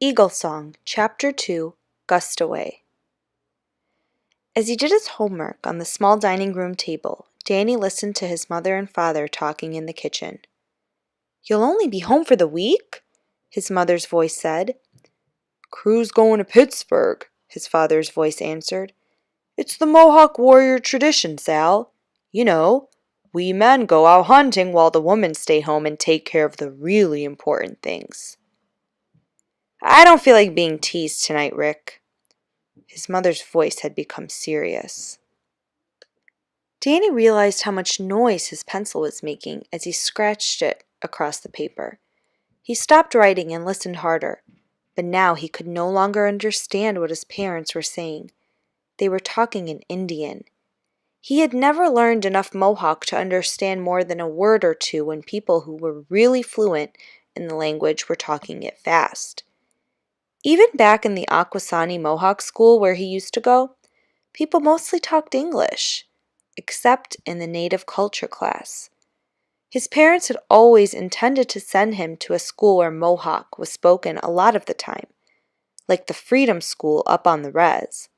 Eagle Song, Chapter 2, Gustoweh. As he did his homework on the small dining room table, Danny listened to his mother and father talking in the kitchen. "You'll only be home for the week?" his mother's voice said. "Crew's going to Pittsburgh," his father's voice answered. "It's the Mohawk warrior tradition, Sal. You know, we men go out hunting while the women stay home and take care of the really important things." "I don't feel like being teased tonight, Rick." His mother's voice had become serious. Danny realized how much noise his pencil was making as he scratched it across the paper. He stopped writing and listened harder, but now he could no longer understand what his parents were saying. They were talking in Indian. He had never learned enough Mohawk to understand more than a word or two when people who were really fluent in the language were talking it fast. Even back in the Akwesasne Mohawk school where he used to go, people mostly talked English, except in the native culture class. His parents had always intended to send him to a school where Mohawk was spoken a lot of the time, like the Freedom School up on the res.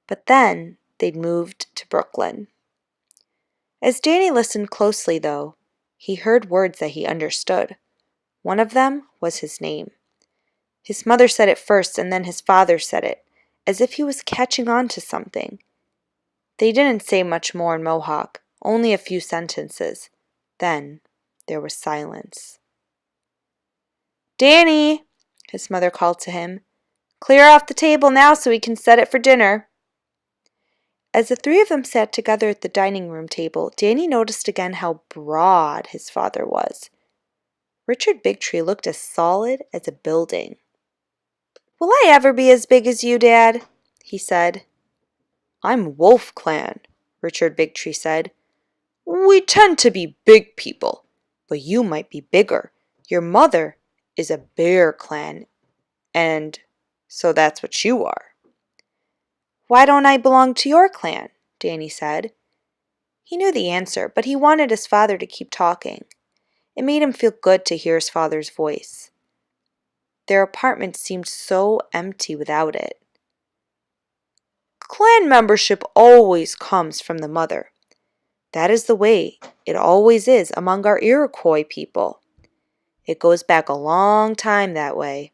But then they'd moved to Brooklyn. As Danny listened closely, though, he heard words that he understood. One of them was his name. His mother said it first, and then his father said it, as if he was catching on to something. They didn't say much more in Mohawk, only a few sentences. Then there was silence. "Danny," his mother called to him, "clear off the table now so we can set it for dinner." As the three of them sat together at the dining room table, Danny noticed again how broad his father was. Richard Bigtree looked as solid as a building. "Will I ever be as big as you, Dad?" he said. "I'm Wolf Clan," Richard Bigtree said. "We tend to be big people, but you might be bigger. Your mother is a Bear Clan, and so that's what you are." "Why don't I belong to your clan?" Danny said. He knew the answer, but he wanted his father to keep talking. It made him feel good to hear his father's voice. Their apartment seemed so empty without it. "Clan membership always comes from the mother. That is the way it always is among our Iroquois people. It goes back a long time that way.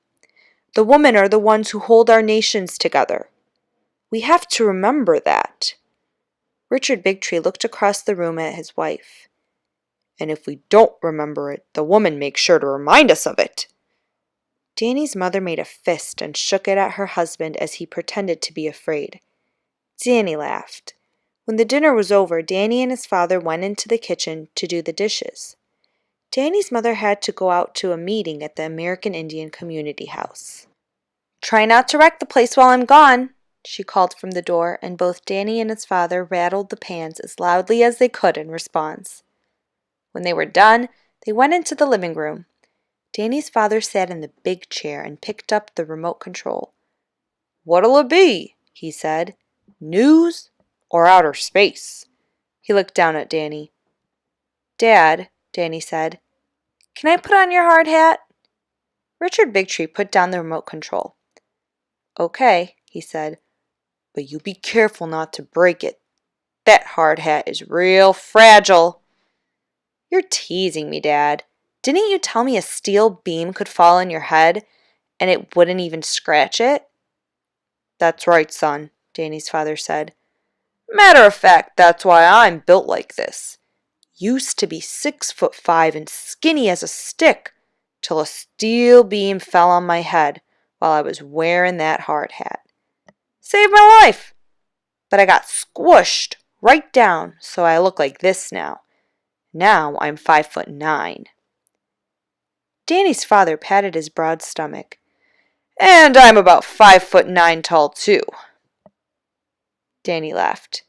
The women are the ones who hold our nations together. We have to remember that." Richard Bigtree looked across the room at his wife. "And if we don't remember it, the woman makes sure to remind us of it." Danny's mother made a fist and shook it at her husband as he pretended to be afraid. Danny laughed. When the dinner was over, Danny and his father went into the kitchen to do the dishes. Danny's mother had to go out to a meeting at the American Indian Community House. "Try not to wreck the place while I'm gone," she called from the door, and both Danny and his father rattled the pans as loudly as they could in response. When they were done, they went into the living room. Danny's father sat in the big chair and picked up the remote control. "What'll it be?" he said. "News or outer space?" He looked down at Danny. "Dad," Danny said, "can I put on your hard hat?" Richard Bigtree put down the remote control. "Okay," he said, "but you be careful not to break it. That hard hat is real fragile." "You're teasing me, Dad. Didn't you tell me a steel beam could fall on your head and it wouldn't even scratch it?" "That's right, son," Danny's father said. "Matter of fact, that's why I'm built like this. Used to be 6'5" and skinny as a stick, till a steel beam fell on my head while I was wearing that hard hat. Saved my life, but I got squished right down, so I look like this now. Now I'm 5'9". Danny's father patted his broad stomach. "And I'm about 5'9" tall, too." Danny laughed.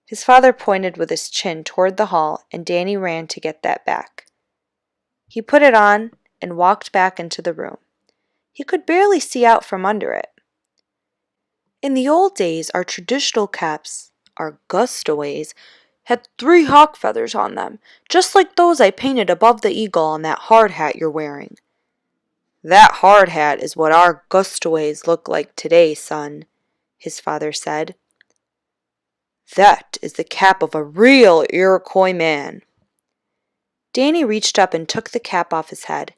His father pointed with his chin toward the hall, and Danny ran to get that back. He put it on and walked back into the room. He could barely see out from under it. In the old days, our traditional caps, our Gustowehs, had 3 hawk feathers on them, just like those I painted above the eagle on that hard hat you're wearing. That hard hat is what our Gustoways look like today, son, his father said. That is the cap of a real Iroquois man. Danny reached up and took the cap off his head.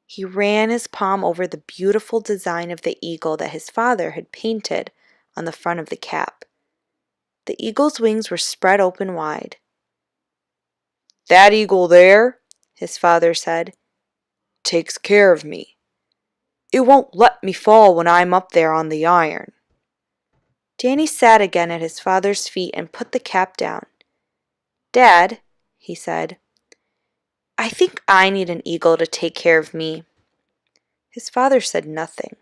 He ran his palm over the beautiful design of the eagle that his father had painted on the front of the cap. The eagle's wings were spread open wide. That eagle there, his father said, takes care of me. It won't let me fall when I'm up there on the iron. Danny sat again at his father's feet and put the cap down. Dad, he said, I think I need an eagle to take care of me. His father said nothing.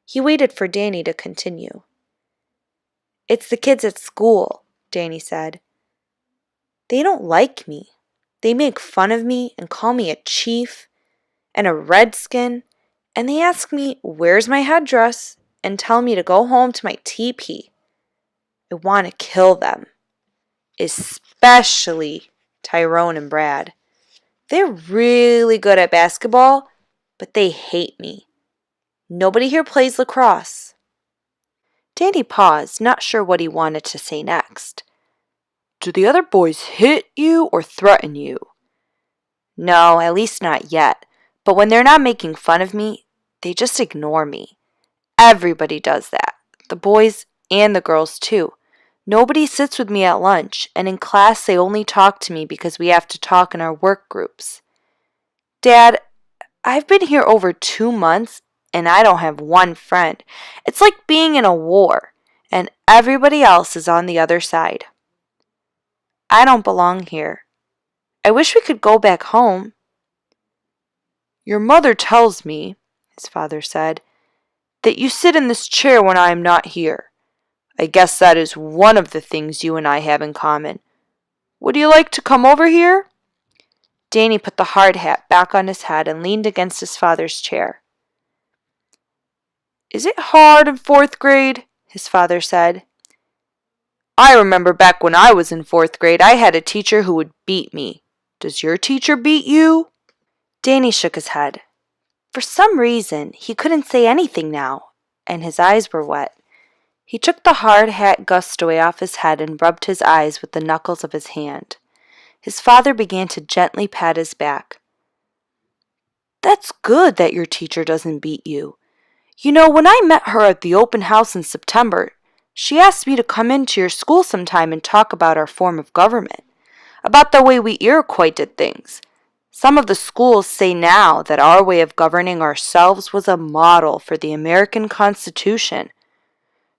He waited for Danny to continue. It's the kids at school, Danny said. They don't like me. They make fun of me and call me a chief and a redskin, and they ask me, where's my headdress, and tell me to go home to my teepee. I want to kill them, especially Tyrone and Brad. They're really good at basketball, but they hate me. Nobody here plays lacrosse. Danny paused, not sure what he wanted to say next. Do the other boys hit you or threaten you? No, at least not yet. But when they're not making fun of me, they just ignore me. Everybody does that. The boys and the girls too. Nobody sits with me at lunch, and in class they only talk to me because we have to talk in our work groups. Dad, I've been here over 2 months, and I don't have one friend. It's like being in a war, and everybody else is on the other side. I don't belong here. I wish we could go back home. Your mother tells me, his father said, that you sit in this chair when I am not here. I guess that is one of the things you and I have in common. Would you like to come over here? Danny put the hard hat back on his head and leaned against his father's chair. Is it hard in 4th grade? His father said. I remember back when I was in 4th grade, I had a teacher who would beat me. Does your teacher beat you? Danny shook his head. For some reason, he couldn't say anything now, and his eyes were wet. He took the hard hat Gustoweh off his head and rubbed his eyes with the knuckles of his hand. His father began to gently pat his back. That's good that your teacher doesn't beat you. You know, when I met her at the open house in September, she asked me to come into your school sometime and talk about our form of government, about the way we Iroquois did things. Some of the schools say now that our way of governing ourselves was a model for the American Constitution.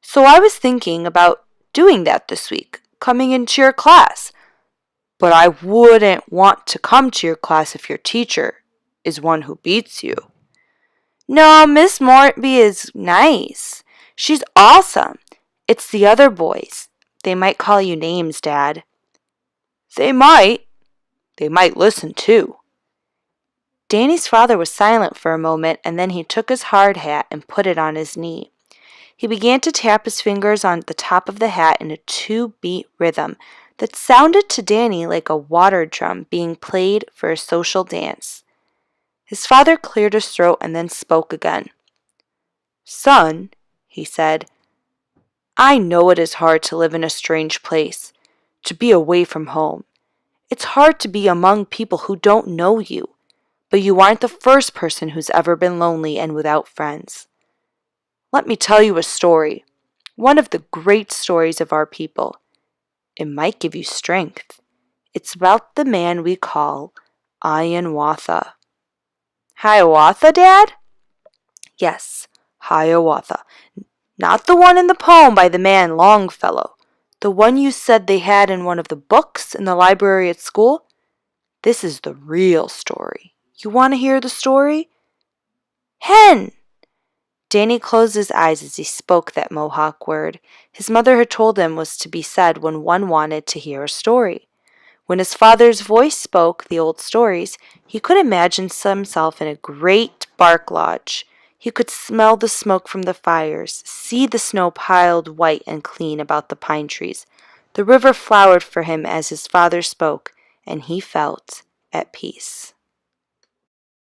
So I was thinking about doing that this week, coming into your class. But I wouldn't want to come to your class if your teacher is one who beats you. No, Miss Mortby is nice. She's awesome. It's the other boys. They might call you names, Dad. They might. They might listen too. Danny's father was silent for a moment, and then he took his hard hat and put it on his knee. He began to tap his fingers on the top of the hat in a 2-beat rhythm that sounded to Danny like a water drum being played for a social dance. His father cleared his throat and then spoke again. Son, he said, I know it is hard to live in a strange place, to be away from home. It's hard to be among people who don't know you, but you aren't the first person who's ever been lonely and without friends. Let me tell you a story, one of the great stories of our people. It might give you strength. It's about the man we call Hiawatha. Hiawatha, Dad? Yes, Hiawatha. Not the one in the poem by the man Longfellow. The one you said they had in one of the books in the library at school. This is the real story. You want to hear the story? Hen! Danny closed his eyes as he spoke that Mohawk word. His mother had told him was to be said when one wanted to hear a story. When his father's voice spoke the old stories, he could imagine himself in a great bark lodge. He could smell the smoke from the fires, see the snow piled white and clean about the pine trees. The river flowered for him as his father spoke, and he felt at peace.